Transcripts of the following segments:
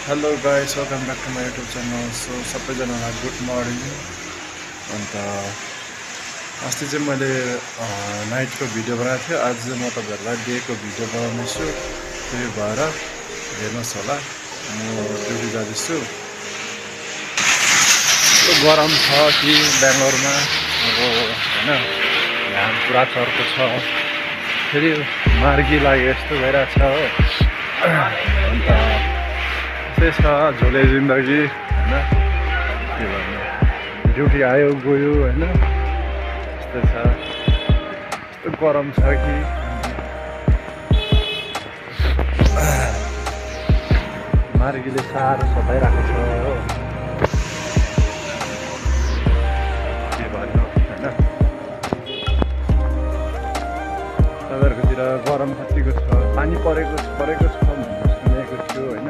Hello guys, welcome back to my YouTube channel. So सबैजनालाई good morning. अन्त अस्ति चाहिँ मैले नाइटको भिडियो बनाएको थिएँ। आज चाहिँ म तपाईँहरूलाई डेको भिडियो बनाउनेछु। त्यही भएर हेर्नुहोस् होला, म ड्युटी जाँदैछु। गरम छ कि बेङ्गलोरमा, अब होइन, घाम पुरा चर्को छ, फेरि मार्गी लाग्यो जस्तो भइरहेको छ हो। अन्त त्यस्तै छ झोले जिन्दगी होइन, के भन्नु, ड्युटी आयो गयो होइन, त्यस्तै छ। यस्तो गरम छ कि मार्गीले साह्रो सताइरहेको छ हो, के भन्नु होइन। तपाईँहरूकोतिर गरम कतिको छ, पानी परेको छ भन्ने सुनेको छु होइन।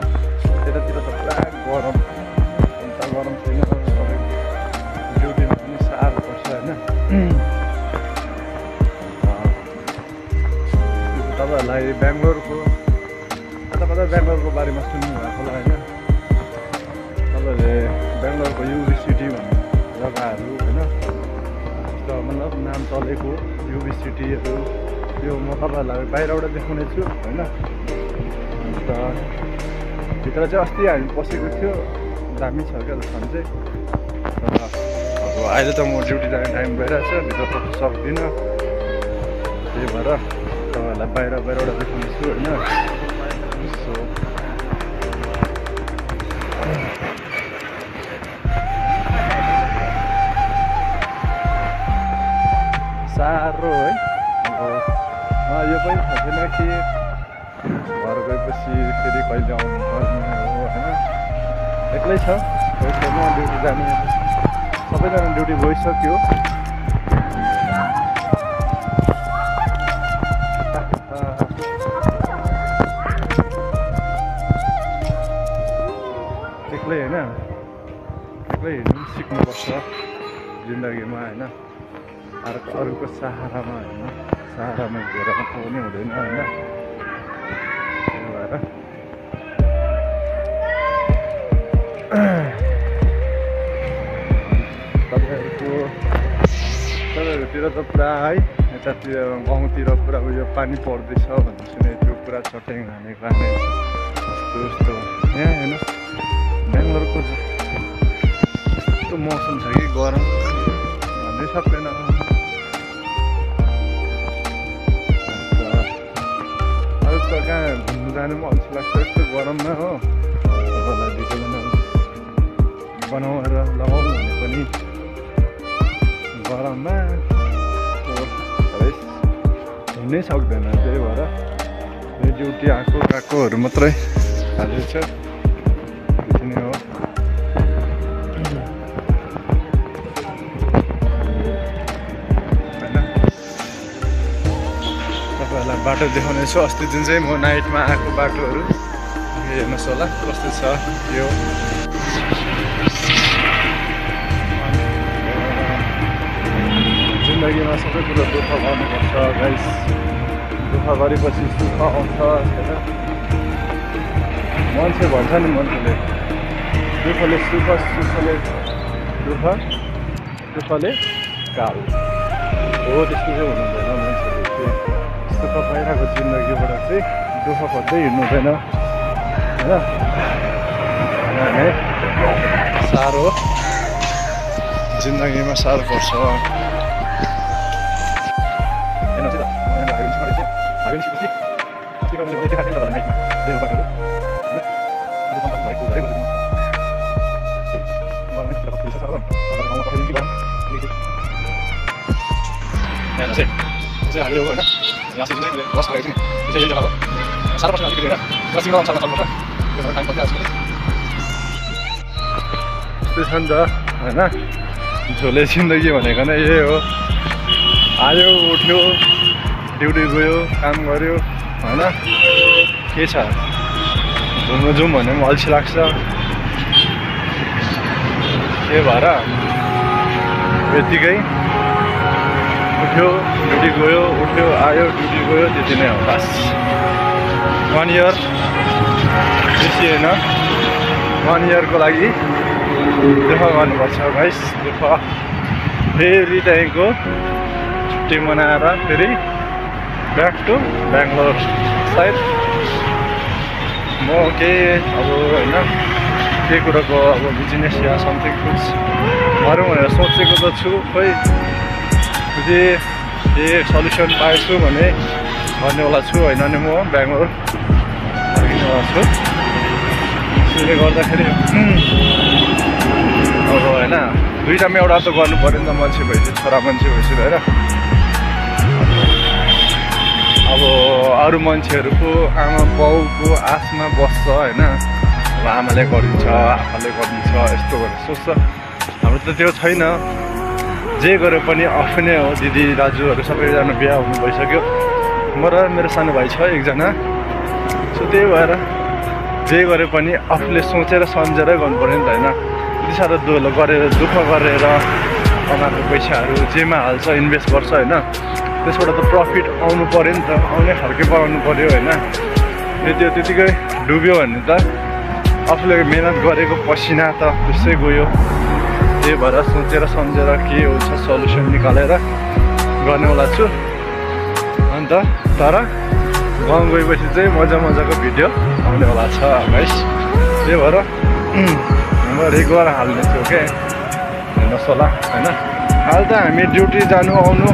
त्यतातिर त पुरा गरम, अन्त गरम छैन, ड्युटीमा पनि साह्रो पर्छ होइन। तपाईँहरूलाई बेङ्गलोरको कता बेङ्गलोरको बारेमा सुन्नुभएको होला होइन। तपाईँहरूले बेङ्गलोरको युबी सिटी भन्ने जग्गाहरू होइन, यस्तो मतलब नाम चलेको युबी सिटीहरू, यो म तपाईँहरूलाई बाहिरबाट देखाउने छु होइन। अन्त भित्र चाहिँ अस्ति हामी पसेको थियो, दामी छ क्या दोकान चाहिँ। तर अब अहिले त म ड्युटी जाने टाइम भइरहेछ, भित्र पस्नु सक्दिनँ, त्यही भएर तपाईँहरूलाई बाहिरबाट देखाउँदैछु होइन। सो साह्रो है। अब यो पनि थाहा छैन कि घर गएपछि फेरि कहिले आउनु पर्ने हो होइन। एक्लै छ, कोही छैन ड्युटी जाने, सबैजना ड्युटी गइसक्यो। एक्लै होइन, एक्लै हिँड्नु सिक्नुपर्छ जिन्दगीमा होइन। अरूको सहारामा होइन, सहारामा हेरेर पनि हुँदैन होइन। त्यही भएर तपाईँहरूतिर त पुरा है, यतातिर गाउँतिर पुरा उयो पानी पर्दैछ भन्ने सुनेको थियो, पुरा चट्याङ हानेको जस्तो। यहाँ हेर्नुहोस्, बेङ्गलोरको यस्तो मौसम छ कि गरम भन्नै सक्दैन। अरू त कहाँ घुम्नु जानु पनि अल्छी लाग्छ यस्तो गरममा हो। तपाईँलाई भिडियो बनाएर लगाउनु भने पनि गरममा हिँड्नै सक्दैन। त्यही भएर यो ड्युटी आएकोहरू मात्रै हालिन्छ, त्यति नै हो। तपाईँहरूलाई बाटो देखाउने छु। अस्ति जुन चाहिँ म नाइटमा आएको बाटोहरू हेर्नुहोस् होला कस्तो छ। यो जिन्दगीमा सबै कुरो दुःख गर्नुपर्छ गाइस, दुःख गरेपछि सुख आउँछ होइन। मान्छे भन्छ नि, मान्छेले दुःखले सुख, सुखले दुःख, दुःखले काल हो, त्यस्तो चाहिँ हुनुहुँदैन। मान्छेले चाहिँ सुख पाइरहेको जिन्दगीबाट चाहिँ दुःख खोज्दै हिँड्नु हुँदैन होइन। साह्रो जिन्दगीमा साह्रो पर्छ। त्यस्तै छ नि त होइन, झोले जिन्दगी भनेको नै यही हो। आयो उठ्यो, ड्युटी गयो, काम गऱ्यो होइन। के छ, घुम्नु जाउँ भने पनि अल्छी लाग्छ। त्यही भएर यतिकै उठ्यो, ड्युटी गयो, उठ्यो, आयो, ड्युटी गयो, त्यति नै हो बस। 1 इयर बेसी होइन, 1 इयरको लागि दुःख गर्नुपर्छ गाइस। दुःख फेरि त्यहीँको छुट्टी मनाएर फेरि ब्याक टु बेङ्गलोर साइड। म केही अब होइन केही कुरोको अब बिजनेस या समथिङ कुछ गरौँ भनेर सोचेको त छु। खोइ यदि केही सल्युसन पाएछु भने गर्नेवाला छु, होइन भने म बेङ्गलोर फर्किनेवाला छु। त्यसले गर्दाखेरि अब होइन दुईवटामा एउटा त गर्नु पऱ्यो नि त, मान्छे भएपछि छोरा मान्छे भएपछि होइन। अब अरू मान्छेहरूको आमा बाउको आशमा बस्छ होइन, अब आमाले गरिदिन्छ आफूले गरिदिन्छ यस्तो गरेर सोच्छ। हाम्रो त त्यो छैन, जे गरे पनि आफ्नै हो। दिदी दाजुहरू सबैजना बिहा हुनु भइसक्यो, म र मेरो सानो भाइ छ एकजना। सो त्यही भएर जे गरे पनि आफूले सोचेर सम्झेरै गर्नु पऱ्यो नि त होइन। यति साह्रो दुःख गरेर कमाएको पैसाहरू जेमा हाल्छ इन्भेस्ट गर्छ होइन, त्यसबाट त प्रफिट आउनु पऱ्यो नि त, आउने खालकै पाउनु पऱ्यो होइन। त्यो त्यतिकै डुब्यो भने त आफूले मेहनत गरेको पसिना त त्यसै गयो। त्यही भएर सोचेर सम्झेर के हुन्छ सल्युसन निकालेर गर्नेवाला छु। अन्त तर गाउँ गएपछि चाहिँ मजाको भिडियो आउनेवाला छ गाइस। त्यही भएर म रेगुलर हाल्ने छु के, हेर्नुहोस् होला होइन। अहिले त हामी ड्युटी जानु आउनु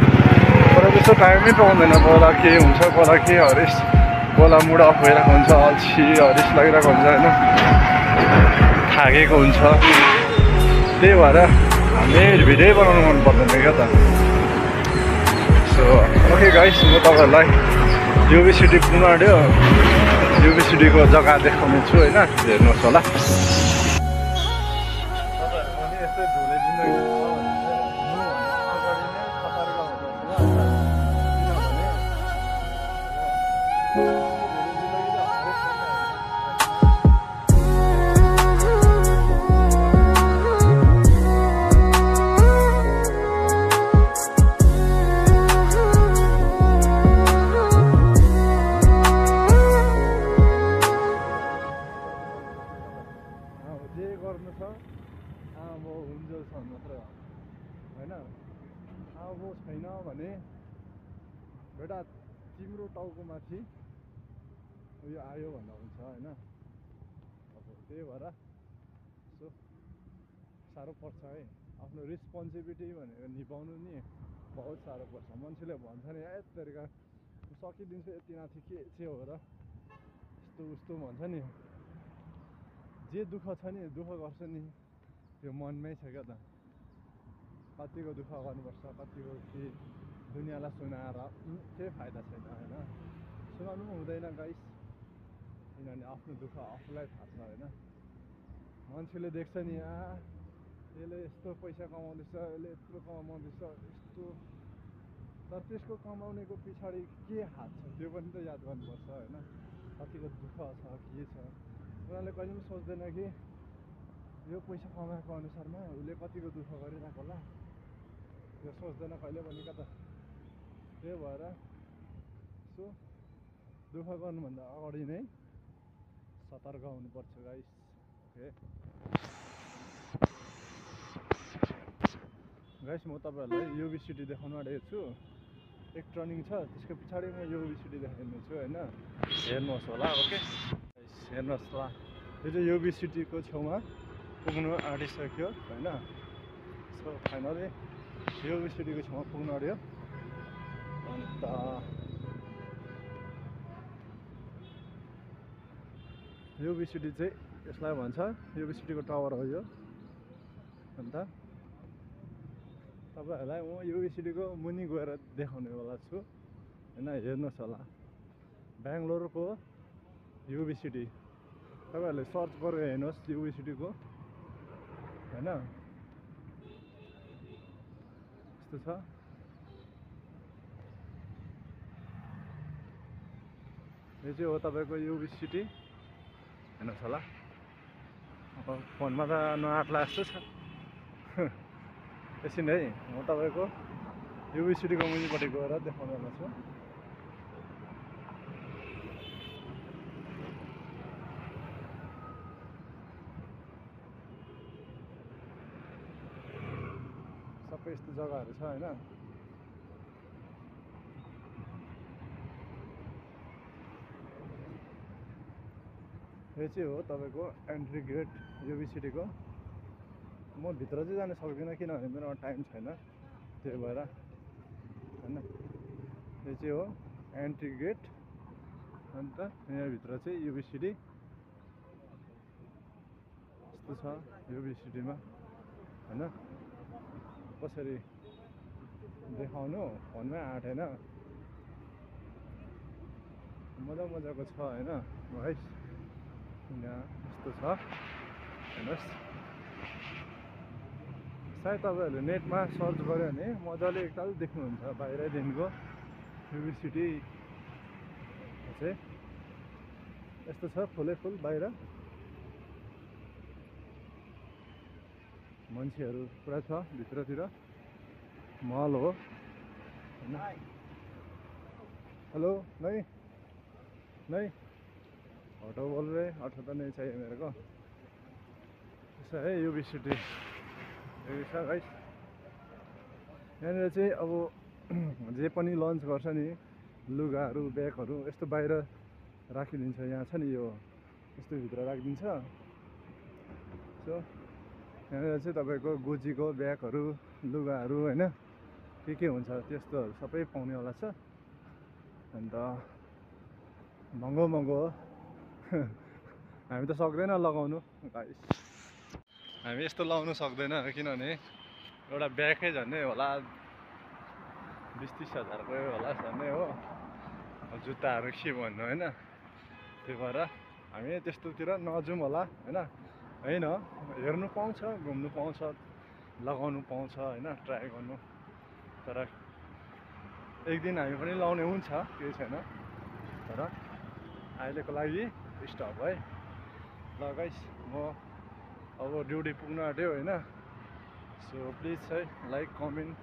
तर त्यस्तो टाइमै पाउँदैन। कोला के हुन्छ, कोला के हरिस, कोला मुड अफ भइरहेको हुन्छ, अल्छी हरिस लागिरहेको हुन्छ होइन, थाकेको हुन्छ। त्यही भएर हामी भिडियो बनाउनु मन पर्दैन क्या त। सो ओके गाइस, म तपाईँहरूलाई युबी सिटी पुग्न आँट्यो, युबी सिटीको जग्गा देखाउने छु होइन, हेर्नुहोस् होला। जे गर्नु छ अब हुन्जेलसम्म मात्र होइन। अब छैन भने बेटा तिम्रो टाउको माथि उयो आयो भन्दा हुन्छ होइन। अब त्यही भएर सो साह्रो पर्छ है, आफ्नो रेस्पोन्सिबिलिटी भनेर निभाउनु नि बहुत साह्रो पर्छ। मान्छेले भन्छ नि ए तरिका सकिदिन्छु यति माथि के चाहिँ हो र यस्तो उस्तो भन्छ नि। जे दुःख छ नि दुःख गर्छ नि त्यो मनमै छ क्या त। कतिको दुःख गर्नुपर्छ, कतिको के दुनियाँलाई सुनाएर केही फाइदा छैन होइन। सुनाउनु पनि हुँदैन गाइस, किनभने आफ्नो दुःख आफूलाई थाहा छ होइन। मान्छेले देख्छ नि यसले यस्तो पैसा कमाउँदैछ, यसले यत्रो कमाउँदैछ यस्तो, तर त्यसको कमाउनेको पछाडि के हात छ त्यो पनि त याद गर्नुपर्छ होइन। कतिको दुःख छ के छ, उनीहरूले कहिले पनि सोच्दैन कि यो पैसा कमाएको अनुसारमा उसले कतिको दुःख गरिरहेको होला, त्यो सोच्दैन कहिले पनि क्या त। त्यही भएर सो दुःख गर्नुभन्दा अगाडि नै सतर्क हुनुपर्छ गाइस। ओके गाइस, म तपाईँहरूलाई युबी सिटी देखाउन आँटेको छु। एक टर्निङ छ, त्यसको पछाडि म युबी सिटी देखाउने छु होइन, हेर्नुहोस् होला। ओके हेर्नुहोस् होला, यो चाहिँ युबी सिटीको छेउमा पुग्नु आँटिसक्यो होइन। सो फाइनली युबी सिटीको छेउमा पुग्नु आँट्यो। अन्त युबी सिटी चाहिँ यसलाई भन्छ, युबी सिटीको टावर हो यो। अन्त तपाईँहरूलाई म युबी सिटीको मुनि गएर देखाउनेवाला छु होइन, हेर्नुहोस् होला। बेङ्गलोरको युबी सिटी तपाईँहरूले सर्च गरेर हेर्नुहोस् युबी सिटीको होइन, यस्तो छ। यो चाहिँ हो तपाईँको युबी सिटी, हेर्नुहोस् होला। अब फोनमा त नआट्ला जस्तो छ एकछिन है, म तपाईँको युबी सिटीको मुनिपट्टि गएर देखाउनेवाला छु। सबै यस्तो जग्गाहरू छ होइन। यो चाहिँ हो तपाईँको एन्ट्री गेट युबी सिटीको। म भित्र चाहिँ जान सक्दिनँ किनभने मेरोमा टाइम छैन, त्यही भएर होइन। यो चाहिँ हो एन्ट्री गेट। अन्त यहाँभित्र चाहिँ युबी सिटी यस्तो छ युबी सिटीमा होइन। कसरी देखाउनु फोनमै आँटेन, मजाको छ होइन गाइस। यहाँ यस्तो छ हेर्नुहोस्। सायद तपाईँहरूले नेटमा सर्च गऱ्यो भने मजाले एकताल देख्नुहुन्छ बाहिरैदेखिको युबी सिटी चाहिँ यस्तो छ। फुलै फुल बाहिर मान्छेहरू पुरा छ भित्रतिर, मल हो होइन। हेलो नहीं नहीं ऑटो बोल रहे, ऑटो तो नहीं चाहिए मेरे को। ऐसा है युबी सिटी ऐसा गाइस। यहाँनिर चाहिँ अब जे पनि लन्च गर्छ नि लुगाहरू ब्यागहरू यस्तो बाहिर राखिदिन्छ। यहाँ छ नि यो यस्तो भित्र राखिदिन्छ। सो यहाँनिर चाहिँ तपाईँको गुचीको ब्यागहरू लुगाहरू होइन के हुन्छ त्यस्तोहरू सबै पाउनेवाला छ। अन्त महँगो हो हामी त सक्दैन लगाउनु गाइस। हामी यस्तो लाउनु सक्दैन किनभने एउटा ब्यागै झन्डै होला 20-30 हजारको होला झन्डै हो। जुत्ताहरू के भन्नु होइन। त्यही भएर हामी त्यस्तोतिर नजाउँ होला होइन। होइन हेर्नु पाउँछ, घुम्नु पाउँछ, लगाउनु पाउँछ होइन, ट्राई गर्नु। तर एक दिन हामी पनि लाउने हुन्छ, केही छैन। तर अहिलेको लागि स्टप है। ल गाइस म अब ड्युटी पुग्न आँट्यो होइन। सो प्लिज है लाइक कमेन्ट